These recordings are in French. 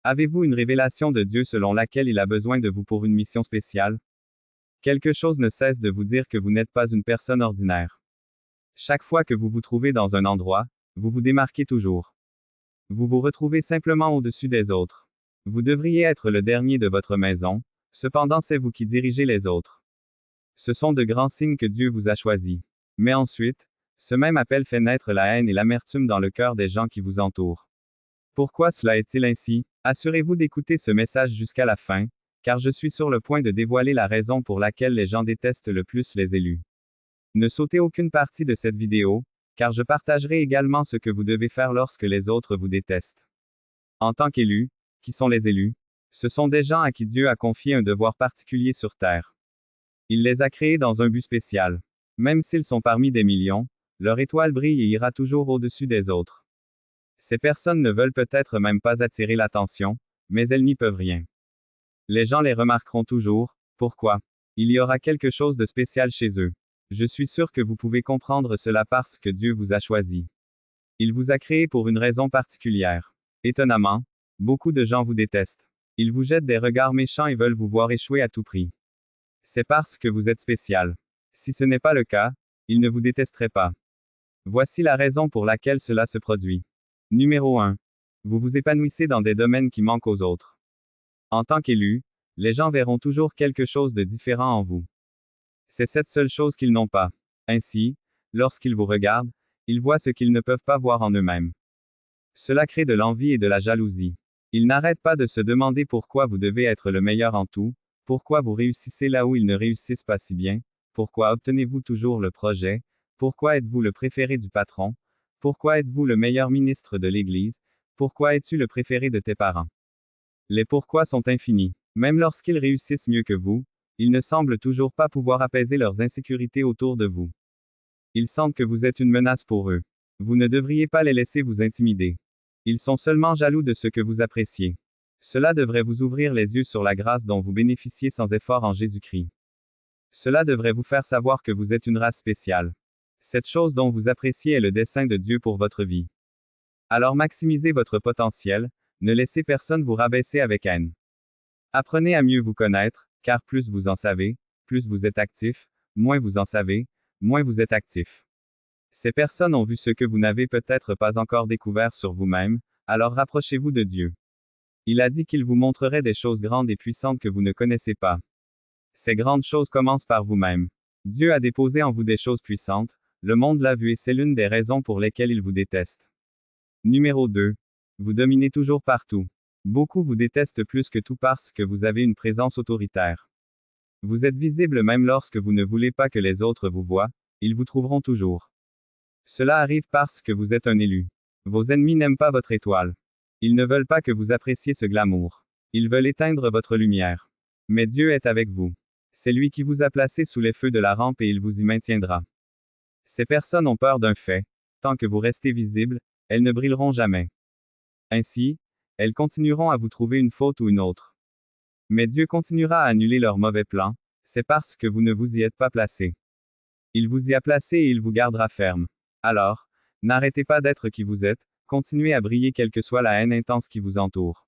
Avez-vous une révélation de Dieu selon laquelle il a besoin de vous pour une mission spéciale? Quelque chose ne cesse de vous dire que vous n'êtes pas une personne ordinaire. Chaque fois que vous vous trouvez dans un endroit, vous vous démarquez toujours. Vous vous retrouvez simplement au-dessus des autres. Vous devriez être le dernier de votre maison, cependant c'est vous qui dirigez les autres. Ce sont de grands signes que Dieu vous a choisis. Mais ensuite, ce même appel fait naître la haine et l'amertume dans le cœur des gens qui vous entourent. Pourquoi cela est-il ainsi? Assurez-vous d'écouter ce message jusqu'à la fin, car je suis sur le point de dévoiler la raison pour laquelle les gens détestent le plus les élus. Ne sautez aucune partie de cette vidéo, car je partagerai également ce que vous devez faire lorsque les autres vous détestent. En tant qu'élus, qui sont les élus? Ce sont des gens à qui Dieu a confié un devoir particulier sur terre. Il les a créés dans un but spécial. Même s'ils sont parmi des millions, leur étoile brille et ira toujours au-dessus des autres. Ces personnes ne veulent peut-être même pas attirer l'attention, mais elles n'y peuvent rien. Les gens les remarqueront toujours. Pourquoi? Il y aura quelque chose de spécial chez eux. Je suis sûr que vous pouvez comprendre cela parce que Dieu vous a choisi. Il vous a créé pour une raison particulière. Étonnamment, beaucoup de gens vous détestent. Ils vous jettent des regards méchants et veulent vous voir échouer à tout prix. C'est parce que vous êtes spécial. Si ce n'est pas le cas, ils ne vous détesteraient pas. Voici la raison pour laquelle cela se produit. Numéro 1. Vous vous épanouissez dans des domaines qui manquent aux autres. En tant qu'élu, les gens verront toujours quelque chose de différent en vous. C'est cette seule chose qu'ils n'ont pas. Ainsi, lorsqu'ils vous regardent, ils voient ce qu'ils ne peuvent pas voir en eux-mêmes. Cela crée de l'envie et de la jalousie. Ils n'arrêtent pas de se demander pourquoi vous devez être le meilleur en tout, pourquoi vous réussissez là où ils ne réussissent pas si bien, pourquoi obtenez-vous toujours le projet, pourquoi êtes-vous le préféré du patron, pourquoi êtes-vous le meilleur ministre de l'Église, pourquoi es-tu le préféré de tes parents. Les pourquoi sont infinis. Même lorsqu'ils réussissent mieux que vous, ils ne semblent toujours pas pouvoir apaiser leurs insécurités autour de vous. Ils sentent que vous êtes une menace pour eux. Vous ne devriez pas les laisser vous intimider. Ils sont seulement jaloux de ce que vous appréciez. Cela devrait vous ouvrir les yeux sur la grâce dont vous bénéficiez sans effort en Jésus-Christ. Cela devrait vous faire savoir que vous êtes une race spéciale. Cette chose dont vous appréciez est le dessein de Dieu pour votre vie. Alors maximisez votre potentiel, ne laissez personne vous rabaisser avec haine. Apprenez à mieux vous connaître, car plus vous en savez, plus vous êtes actif, moins vous en savez, moins vous êtes actif. Ces personnes ont vu ce que vous n'avez peut-être pas encore découvert sur vous-même, alors rapprochez-vous de Dieu. Il a dit qu'il vous montrerait des choses grandes et puissantes que vous ne connaissez pas. Ces grandes choses commencent par vous-même. Dieu a déposé en vous des choses puissantes, le monde l'a vu et c'est l'une des raisons pour lesquelles il vous déteste. Numéro 2. Vous dominez toujours partout. Beaucoup vous détestent plus que tout parce que vous avez une présence autoritaire. Vous êtes visible même lorsque vous ne voulez pas que les autres vous voient, ils vous trouveront toujours. Cela arrive parce que vous êtes un élu. Vos ennemis n'aiment pas votre étoile. Ils ne veulent pas que vous appréciez ce glamour. Ils veulent éteindre votre lumière. Mais Dieu est avec vous. C'est lui qui vous a placé sous les feux de la rampe et il vous y maintiendra. Ces personnes ont peur d'un fait. Tant que vous restez visible, elles ne brilleront jamais. Ainsi, elles continueront à vous trouver une faute ou une autre. Mais Dieu continuera à annuler leurs mauvais plans, c'est parce que vous ne vous y êtes pas placé. Il vous y a placé et il vous gardera ferme. Alors, n'arrêtez pas d'être qui vous êtes, continuez à briller quelle que soit la haine intense qui vous entoure.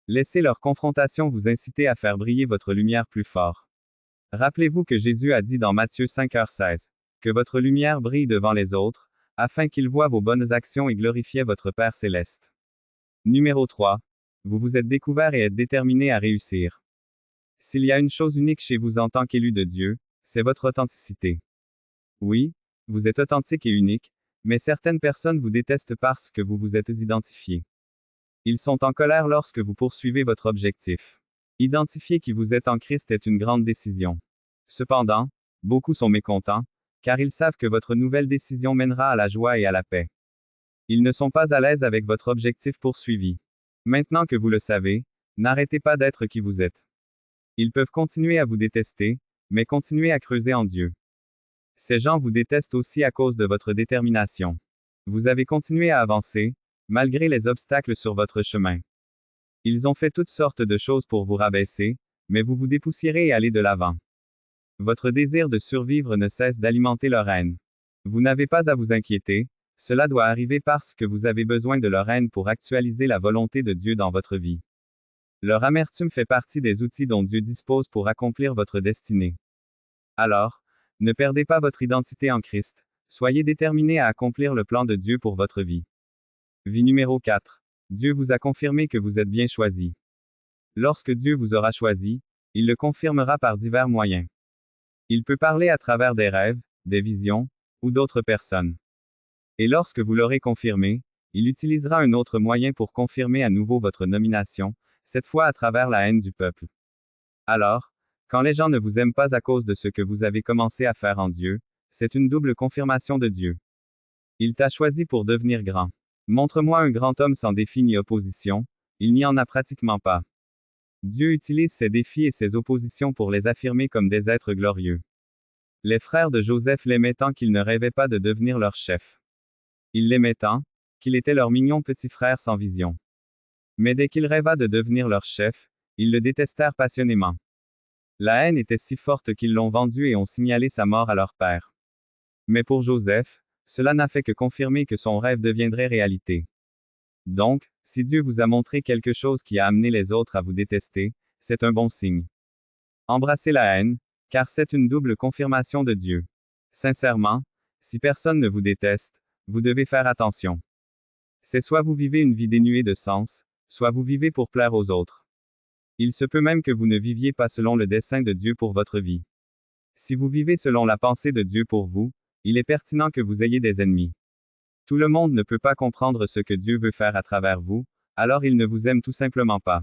Laissez leur confrontation vous inciter à faire briller votre lumière plus fort. Rappelez-vous que Jésus a dit dans Matthieu 5h16, que votre lumière brille devant les autres, afin qu'ils voient vos bonnes actions et glorifient votre Père céleste. Numéro 3. Vous vous êtes découvert et êtes déterminé à réussir. S'il y a une chose unique chez vous en tant qu'élu de Dieu, c'est votre authenticité. Oui, vous êtes authentique et unique, mais certaines personnes vous détestent parce que vous vous êtes identifié. Ils sont en colère lorsque vous poursuivez votre objectif. Identifier qui vous êtes en Christ est une grande décision. Cependant, beaucoup sont mécontents, car ils savent que votre nouvelle décision mènera à la joie et à la paix. Ils ne sont pas à l'aise avec votre objectif poursuivi. Maintenant que vous le savez, n'arrêtez pas d'être qui vous êtes. Ils peuvent continuer à vous détester, mais continuez à creuser en Dieu. Ces gens vous détestent aussi à cause de votre détermination. Vous avez continué à avancer, malgré les obstacles sur votre chemin. Ils ont fait toutes sortes de choses pour vous rabaisser, mais vous vous dépoussiérez et allez de l'avant. Votre désir de survivre ne cesse d'alimenter leur haine. Vous n'avez pas à vous inquiéter, cela doit arriver parce que vous avez besoin de leur haine pour actualiser la volonté de Dieu dans votre vie. Leur amertume fait partie des outils dont Dieu dispose pour accomplir votre destinée. Alors, ne perdez pas votre identité en Christ, soyez déterminés à accomplir le plan de Dieu pour votre vie. Vie numéro 4. Dieu vous a confirmé que vous êtes bien choisi. Lorsque Dieu vous aura choisi, il le confirmera par divers moyens. Il peut parler à travers des rêves, des visions, ou d'autres personnes. Et lorsque vous l'aurez confirmé, il utilisera un autre moyen pour confirmer à nouveau votre nomination, cette fois à travers la haine du peuple. Alors, quand les gens ne vous aiment pas à cause de ce que vous avez commencé à faire en Dieu, c'est une double confirmation de Dieu. Il t'a choisi pour devenir grand. Montre-moi un grand homme sans défi ni opposition, il n'y en a pratiquement pas. Dieu utilise ses défis et ses oppositions pour les affirmer comme des êtres glorieux. Les frères de Joseph l'aimaient tant qu'ils ne rêvaient pas de devenir leur chef. Ils l'aimaient tant, qu'il était leur mignon petit frère sans vision. Mais dès qu'il rêva de devenir leur chef, ils le détestèrent passionnément. La haine était si forte qu'ils l'ont vendu et ont signalé sa mort à leur père. Mais pour Joseph, cela n'a fait que confirmer que son rêve deviendrait réalité. Donc, si Dieu vous a montré quelque chose qui a amené les autres à vous détester, c'est un bon signe. Embrassez la haine, car c'est une double confirmation de Dieu. Sincèrement, si personne ne vous déteste, vous devez faire attention. C'est soit vous vivez une vie dénuée de sens, soit vous vivez pour plaire aux autres. Il se peut même que vous ne viviez pas selon le dessein de Dieu pour votre vie. Si vous vivez selon la pensée de Dieu pour vous, il est pertinent que vous ayez des ennemis. Tout le monde ne peut pas comprendre ce que Dieu veut faire à travers vous, alors il ne vous aime tout simplement pas.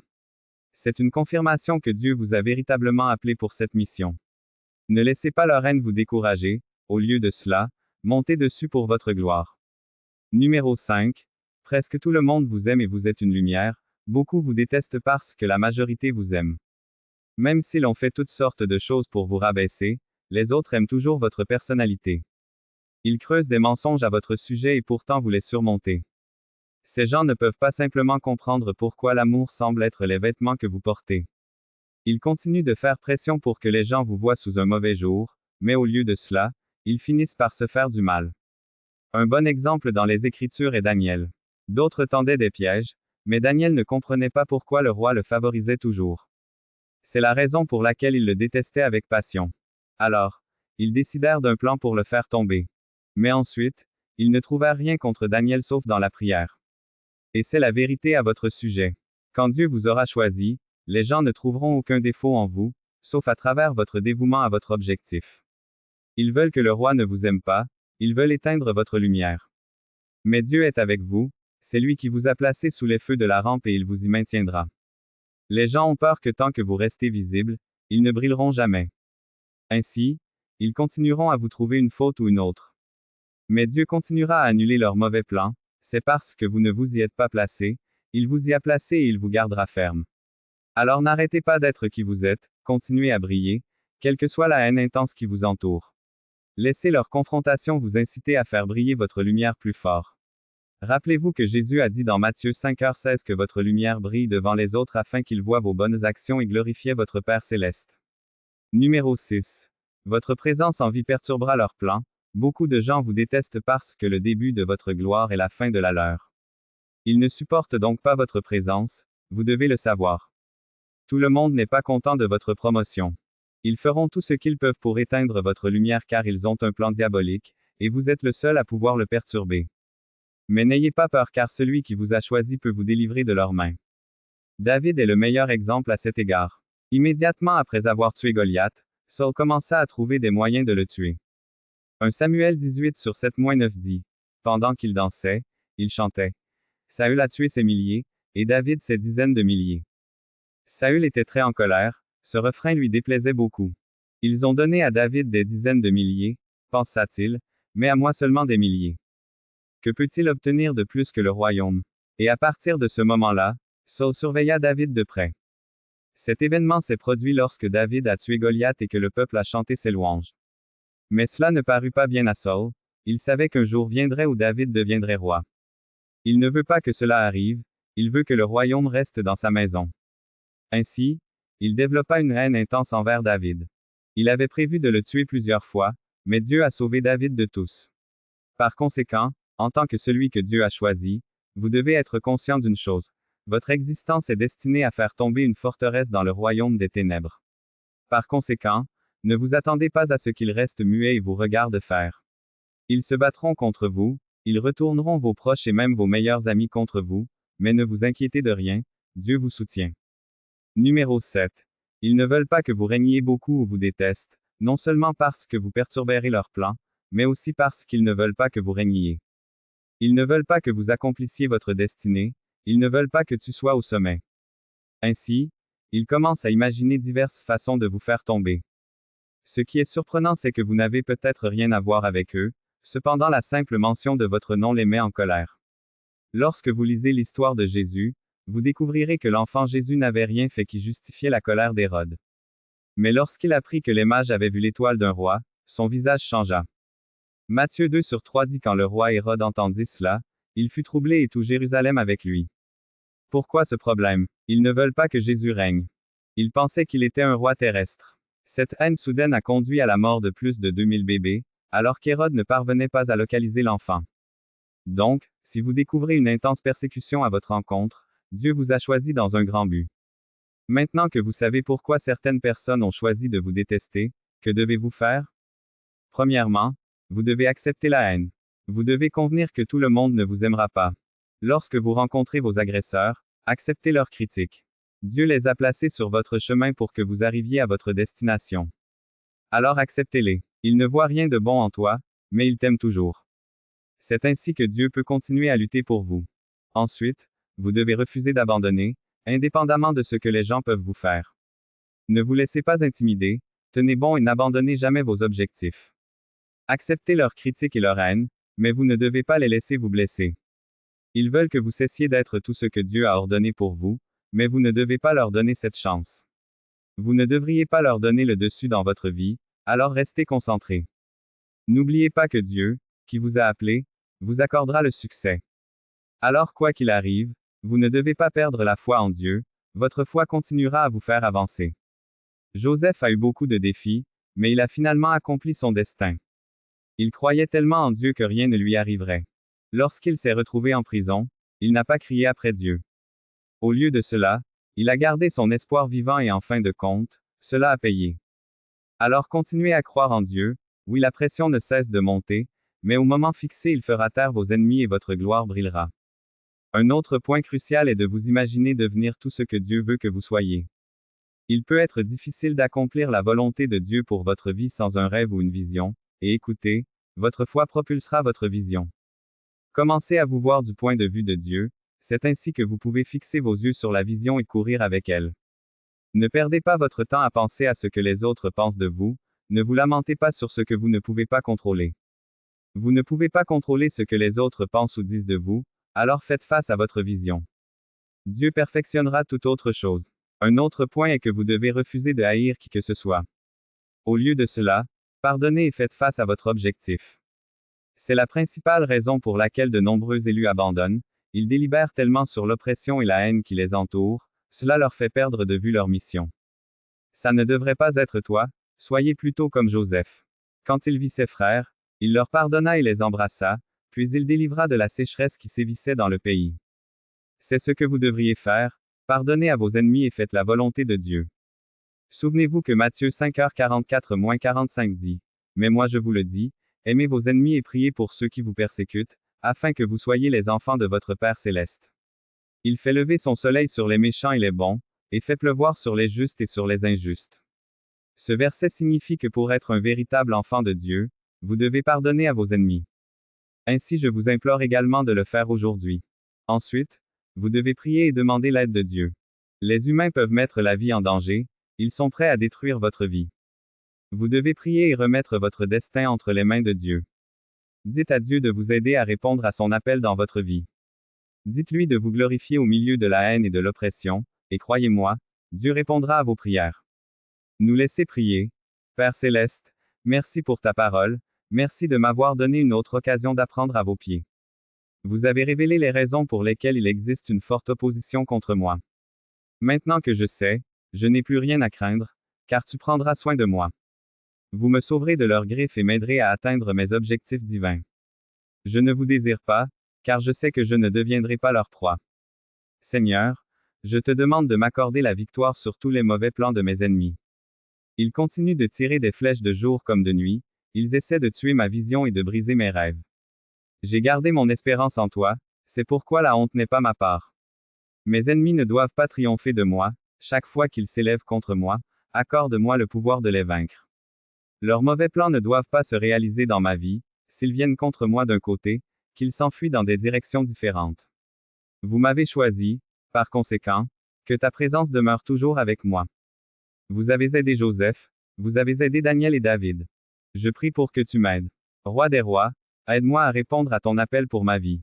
C'est une confirmation que Dieu vous a véritablement appelé pour cette mission. Ne laissez pas leur haine vous décourager, au lieu de cela, montez dessus pour votre gloire. Numéro 5. Presque tout le monde vous aime et vous êtes une lumière, beaucoup vous détestent parce que la majorité vous aime. Même si l'on fait toutes sortes de choses pour vous rabaisser, les autres aiment toujours votre personnalité. Ils creusent des mensonges à votre sujet et pourtant vous les surmontez. Ces gens ne peuvent pas simplement comprendre pourquoi l'amour semble être les vêtements que vous portez. Ils continuent de faire pression pour que les gens vous voient sous un mauvais jour, mais au lieu de cela, ils finissent par se faire du mal. Un bon exemple dans les Écritures est Daniel. D'autres tendaient des pièges, mais Daniel ne comprenait pas pourquoi le roi le favorisait toujours. C'est la raison pour laquelle il le détestait avec passion. Alors, ils décidèrent d'un plan pour le faire tomber. Mais ensuite, ils ne trouvèrent rien contre Daniel sauf dans la prière. Et c'est la vérité à votre sujet. Quand Dieu vous aura choisi, les gens ne trouveront aucun défaut en vous, sauf à travers votre dévouement à votre objectif. Ils veulent que le roi ne vous aime pas, ils veulent éteindre votre lumière. Mais Dieu est avec vous, c'est lui qui vous a placé sous les feux de la rampe et il vous y maintiendra. Les gens ont peur que tant que vous restez visible, ils ne brilleront jamais. Ainsi, ils continueront à vous trouver une faute ou une autre. Mais Dieu continuera à annuler leurs mauvais plans, c'est parce que vous ne vous y êtes pas placé, il vous y a placé et il vous gardera ferme. Alors n'arrêtez pas d'être qui vous êtes, continuez à briller, quelle que soit la haine intense qui vous entoure. Laissez leur confrontation vous inciter à faire briller votre lumière plus fort. Rappelez-vous que Jésus a dit dans Matthieu 5h16 que votre lumière brille devant les autres afin qu'ils voient vos bonnes actions et glorifient votre Père céleste. Numéro 6. Votre présence en vie perturbera leurs plans. Beaucoup de gens vous détestent parce que le début de votre gloire est la fin de la leur. Ils ne supportent donc pas votre présence, vous devez le savoir. Tout le monde n'est pas content de votre promotion. Ils feront tout ce qu'ils peuvent pour éteindre votre lumière car ils ont un plan diabolique, et vous êtes le seul à pouvoir le perturber. Mais n'ayez pas peur car celui qui vous a choisi peut vous délivrer de leurs mains. David est le meilleur exemple à cet égard. Immédiatement après avoir tué Goliath, Saul commença à trouver des moyens de le tuer. 1 Samuel 18/7-9 dit. Pendant qu'il dansait, il chantait. Saül a tué ses milliers, et David ses dizaines de milliers. Saül était très en colère, ce refrain lui déplaisait beaucoup. Ils ont donné à David des dizaines de milliers, pensa-t-il, mais à moi seulement des milliers. Que peut-il obtenir de plus que le royaume? Et à partir de ce moment-là, Saul surveilla David de près. Cet événement s'est produit lorsque David a tué Goliath et que le peuple a chanté ses louanges. Mais cela ne parut pas bien à Saul, il savait qu'un jour viendrait où David deviendrait roi. Il ne veut pas que cela arrive, il veut que le royaume reste dans sa maison. Ainsi, il développa une haine intense envers David. Il avait prévu de le tuer plusieurs fois, mais Dieu a sauvé David de tous. Par conséquent, en tant que celui que Dieu a choisi, vous devez être conscient d'une chose. Votre existence est destinée à faire tomber une forteresse dans le royaume des ténèbres. Par conséquent, ne vous attendez pas à ce qu'ils restent muets et vous regardent faire. Ils se battront contre vous, ils retourneront vos proches et même vos meilleurs amis contre vous, mais ne vous inquiétez de rien, Dieu vous soutient. Numéro 7. Ils ne veulent pas que vous régniez beaucoup ou vous détestent, non seulement parce que vous perturberez leurs plans, mais aussi parce qu'ils ne veulent pas que vous régniez. Ils ne veulent pas que vous accomplissiez votre destinée, ils ne veulent pas que tu sois au sommet. Ainsi, ils commencent à imaginer diverses façons de vous faire tomber. Ce qui est surprenant, c'est que vous n'avez peut-être rien à voir avec eux, cependant la simple mention de votre nom les met en colère. Lorsque vous lisez l'histoire de Jésus, vous découvrirez que l'enfant Jésus n'avait rien fait qui justifiait la colère d'Hérode. Mais lorsqu'il apprit que les mages avaient vu l'étoile d'un roi, son visage changea. Matthieu 2/3 dit quand le roi Hérode entendit cela, il fut troublé et tout Jérusalem avec lui. Pourquoi ce problème? Ils ne veulent pas que Jésus règne. Ils pensaient qu'il était un roi terrestre. Cette haine soudaine a conduit à la mort de plus de 2000 bébés, alors qu'Hérode ne parvenait pas à localiser l'enfant. Donc, si vous découvrez une intense persécution à votre encontre, Dieu vous a choisi dans un grand but. Maintenant que vous savez pourquoi certaines personnes ont choisi de vous détester, que devez-vous faire? Premièrement, vous devez accepter la haine. Vous devez convenir que tout le monde ne vous aimera pas. Lorsque vous rencontrez vos agresseurs, acceptez leurs critiques. Dieu les a placés sur votre chemin pour que vous arriviez à votre destination. Alors acceptez-les. Ils ne voient rien de bon en toi, mais ils t'aiment toujours. C'est ainsi que Dieu peut continuer à lutter pour vous. Ensuite, vous devez refuser d'abandonner, indépendamment de ce que les gens peuvent vous faire. Ne vous laissez pas intimider, tenez bon et n'abandonnez jamais vos objectifs. Acceptez leurs critiques et leur haine, mais vous ne devez pas les laisser vous blesser. Ils veulent que vous cessiez d'être tout ce que Dieu a ordonné pour vous, mais vous ne devez pas leur donner cette chance. Vous ne devriez pas leur donner le dessus dans votre vie, alors restez concentrés. N'oubliez pas que Dieu, qui vous a appelé, vous accordera le succès. Alors quoi qu'il arrive, vous ne devez pas perdre la foi en Dieu, votre foi continuera à vous faire avancer. Joseph a eu beaucoup de défis, mais il a finalement accompli son destin. Il croyait tellement en Dieu que rien ne lui arriverait. Lorsqu'il s'est retrouvé en prison, il n'a pas crié après Dieu. Au lieu de cela, il a gardé son espoir vivant et en fin de compte, cela a payé. Alors continuez à croire en Dieu, oui la pression ne cesse de monter, mais au moment fixé il fera taire vos ennemis et votre gloire brillera. Un autre point crucial est de vous imaginer devenir tout ce que Dieu veut que vous soyez. Il peut être difficile d'accomplir la volonté de Dieu pour votre vie sans un rêve ou une vision, et écoutez, votre foi propulsera votre vision. Commencez à vous voir du point de vue de Dieu, c'est ainsi que vous pouvez fixer vos yeux sur la vision et courir avec elle. Ne perdez pas votre temps à penser à ce que les autres pensent de vous, ne vous lamentez pas sur ce que vous ne pouvez pas contrôler. Vous ne pouvez pas contrôler ce que les autres pensent ou disent de vous, alors faites face à votre vision. Dieu perfectionnera toute autre chose. Un autre point est que vous devez refuser de haïr qui que ce soit. Au lieu de cela, pardonnez et faites face à votre objectif. C'est la principale raison pour laquelle de nombreux élus abandonnent, ils délibèrent tellement sur l'oppression et la haine qui les entourent, cela leur fait perdre de vue leur mission. Ça ne devrait pas être toi, soyez plutôt comme Joseph. Quand il vit ses frères, il leur pardonna et les embrassa, puis il délivra de la sécheresse qui sévissait dans le pays. C'est ce que vous devriez faire, pardonnez à vos ennemis et faites la volonté de Dieu. Souvenez-vous que Matthieu 5h44-45 dit, « Mais moi je vous le dis, aimez vos ennemis et priez pour ceux qui vous persécutent, afin que vous soyez les enfants de votre Père céleste. Il fait lever son soleil sur les méchants et les bons, et fait pleuvoir sur les justes et sur les injustes. » Ce verset signifie que pour être un véritable enfant de Dieu, vous devez pardonner à vos ennemis. Ainsi je vous implore également de le faire aujourd'hui. Ensuite, vous devez prier et demander l'aide de Dieu. Les humains peuvent mettre la vie en danger, ils sont prêts à détruire votre vie. Vous devez prier et remettre votre destin entre les mains de Dieu. Dites à Dieu de vous aider à répondre à son appel dans votre vie. Dites-lui de vous glorifier au milieu de la haine et de l'oppression, et croyez-moi, Dieu répondra à vos prières. Nous laissez prier. Père céleste, merci pour ta parole, merci de m'avoir donné une autre occasion d'apprendre à vos pieds. Vous avez révélé les raisons pour lesquelles il existe une forte opposition contre moi. Maintenant que je sais, je n'ai plus rien à craindre, car tu prendras soin de moi. Vous me sauverez de leurs griffes et m'aiderez à atteindre mes objectifs divins. Je ne vous désire pas, car je sais que je ne deviendrai pas leur proie. Seigneur, je te demande de m'accorder la victoire sur tous les mauvais plans de mes ennemis. Ils continuent de tirer des flèches de jour comme de nuit, ils essaient de tuer ma vision et de briser mes rêves. J'ai gardé mon espérance en toi, c'est pourquoi la honte n'est pas ma part. Mes ennemis ne doivent pas triompher de moi, chaque fois qu'ils s'élèvent contre moi, accorde-moi le pouvoir de les vaincre. Leurs mauvais plans ne doivent pas se réaliser dans ma vie, s'ils viennent contre moi d'un côté, qu'ils s'enfuient dans des directions différentes. Vous m'avez choisi, par conséquent, que ta présence demeure toujours avec moi. Vous avez aidé Joseph, vous avez aidé Daniel et David. Je prie pour que tu m'aides. Roi des rois, aide-moi à répondre à ton appel pour ma vie.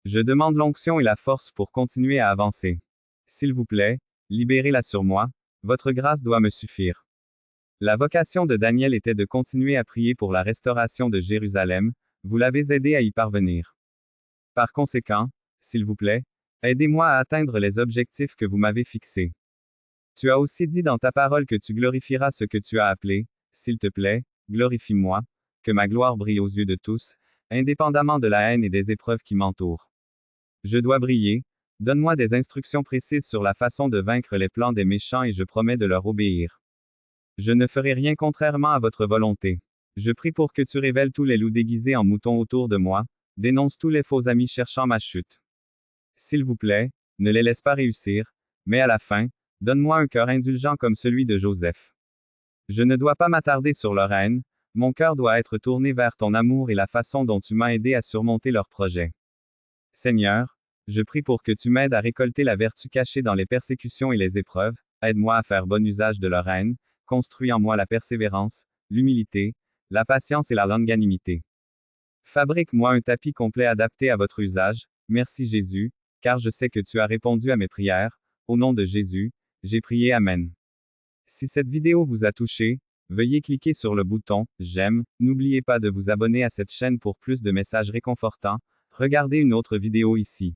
Je demande l'onction et la force pour continuer à avancer. S'il vous plaît, libérez-la sur moi, votre grâce doit me suffire. La vocation de Daniel était de continuer à prier pour la restauration de Jérusalem, vous l'avez aidé à y parvenir. Par conséquent, s'il vous plaît, aidez-moi à atteindre les objectifs que vous m'avez fixés. Tu as aussi dit dans ta parole que tu glorifieras ce que tu as appelé, s'il te plaît, glorifie-moi, que ma gloire brille aux yeux de tous, indépendamment de la haine et des épreuves qui m'entourent. Je dois briller, donne-moi des instructions précises sur la façon de vaincre les plans des méchants et je promets de leur obéir. Je ne ferai rien contrairement à votre volonté. Je prie pour que tu révèles tous les loups déguisés en moutons autour de moi, dénonce tous les faux amis cherchant ma chute. S'il vous plaît, ne les laisse pas réussir, mais à la fin, donne-moi un cœur indulgent comme celui de Joseph. Je ne dois pas m'attarder sur leur haine, mon cœur doit être tourné vers ton amour et la façon dont tu m'as aidé à surmonter leurs projets. Seigneur, je prie pour que tu m'aides à récolter la vertu cachée dans les persécutions et les épreuves, aide-moi à faire bon usage de leur haine, construis en moi la persévérance, l'humilité, la patience et la longanimité. Fabrique-moi un tapis complet adapté à votre usage, merci Jésus, car je sais que tu as répondu à mes prières, au nom de Jésus, j'ai prié Amen. Si cette vidéo vous a touché, veuillez cliquer sur le bouton « J'aime », n'oubliez pas de vous abonner à cette chaîne pour plus de messages réconfortants, regardez une autre vidéo ici.